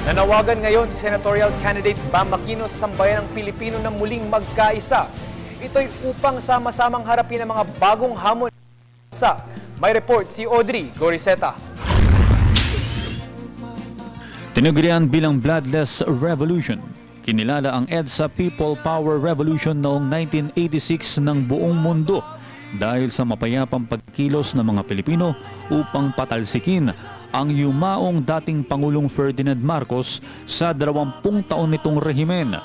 Nanawagan ngayon si senatorial candidate Bam Aquino sa sambayan ng Pilipino na muling magkaisa. Ito'y upang sama-samang harapin ang mga bagong hamon sa. May report si Audrey Goriseta. Tinagurian bilang Bloodless Revolution, kinilala ang EDSA People Power Revolution noong 1986 ng buong mundo dahil sa mapayapang pagkilos ng mga Pilipino upang patalsikin ang yumaong dating Pangulong Ferdinand Marcos sa 20 taon nitong rehimen.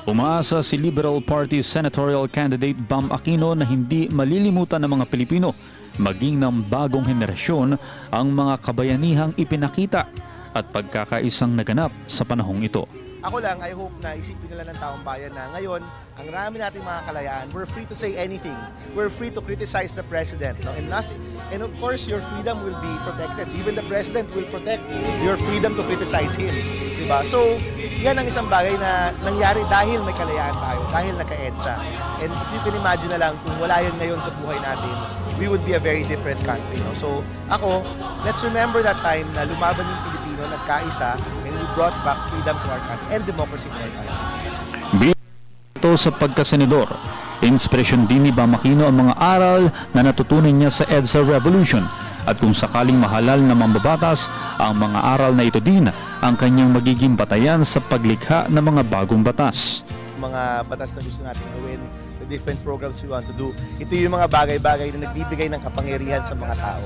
Umaasa si Liberal Party senatorial candidate Bam Aquino na hindi malilimutan ng mga Pilipino maging ng bagong henerasyon ang mga kabayanihang ipinakita at pagkakaisang naganap sa panahong ito. Ako lang, I hope na isipin nila ng taong bayan na ngayon, ang rami nating mga kalayaan, we're free to say anything. We're free to criticize the president. No? And of course, your freedom will be protected. Even the president will protect your freedom to criticize him. Diba? So, yan ang isang bagay na nangyari dahil may kalayaan tayo, dahil naka-EDSA. And if you can imagine na lang, kung wala yan ngayon sa buhay natin, we would be a very different country. No? So, ako, let's remember that time na lumaban yung Pilipino, nagkaisa, and we brought back freedom to our country and democracy to our country. Ito sa pagkasenador, inspirasyon din ni Bam Aquino ang mga aral na natutunan niya sa EDSA Revolution at kung sakaling mahalal na mambabatas, ang mga aral na ito din ang kanyang magiging batayan sa paglikha ng mga bagong batas. Mga batas na gusto natin gawin, the different programs we want to do, ito yung mga bagay-bagay na nagbibigay ng kapangyarihan sa mga tao.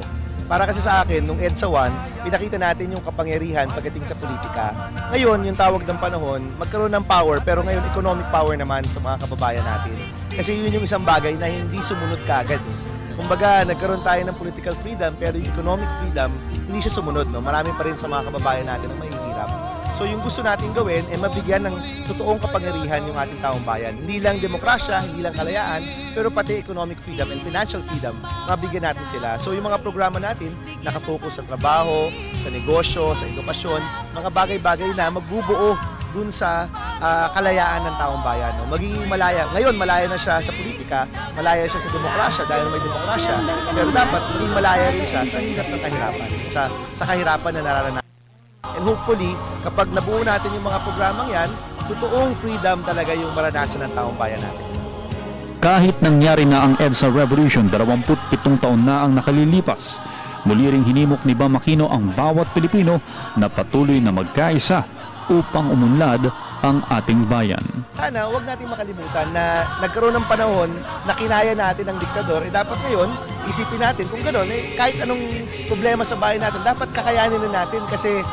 Para kasi sa akin, nung EDSA 1, pinakita natin yung kapangyarihan pagdating sa politika. Ngayon, yung tawag ng panahon, magkaroon ng power, pero ngayon economic power naman sa mga kababayan natin. Kasi yun yung isang bagay na hindi sumunod kaagad. Kumbaga, nagkaroon tayo ng political freedom, pero yung economic freedom, hindi siya sumunod. No? Marami pa rin sa mga kababayan natin ang mahihirap. So yung gusto natin gawin ay mabigyan ng totoong kapangyarihan yung ating taong bayan. Hindi lang demokrasya, hindi lang kalayaan, pero pati economic freedom and financial freedom, mabigyan natin sila. So yung mga programa natin, nakafocus sa trabaho, sa negosyo, sa edukasyon, mga bagay-bagay na magbubuo dun sa kalayaan ng taong bayan. No? Magiging malaya. Ngayon, malaya na siya sa politika, malaya siya sa demokrasya dahil may demokrasya, pero dapat maging malaya rin siya sa hirap ng kahirapan, sa kahirapan na nararanasan. And hopefully, kapag nabuo natin yung mga programang yan, totoong freedom talaga yung maranasan ng taong bayan natin. Kahit nangyari na ang EDSA Revolution, 27 taon na ang nakalilipas, muli ring hinimok ni Bam Aquino ang bawat Pilipino na patuloy na magkaisa upang umunlad ang ating bayan. Sana huwag natin makalimutan na nagkaroon ng panahon na kinaya natin ang diktador, dapat ngayon isipin natin kung gano'n, kahit anong problema sa bayan natin, dapat kakayanin na natin kasi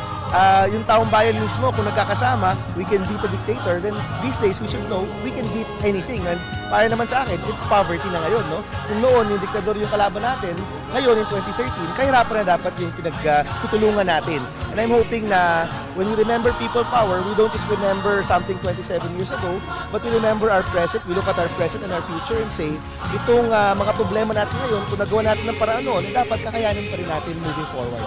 yung taong bayan mismo, kung nagkakasama, we can beat a dictator, then these days we should know we can beat anything. And para naman sa akin, it's poverty na ngayon. No? Kung noon yung diktador yung kalaban natin, ngayon in 2013, kahirapan na dapat yung pinagtutulungan natin. And I'm hoping na when we remember people power, we don't just remember something 27 years ago, but we remember our present, we look at our present and our future and say, itong mga problema natin ngayon, kung nagawa natin ng paraan noon, dapat kakayanin pa rin natin moving forward.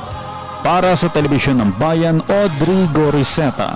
Para sa Telebisyon ng Bayan, Audrey Goriseta.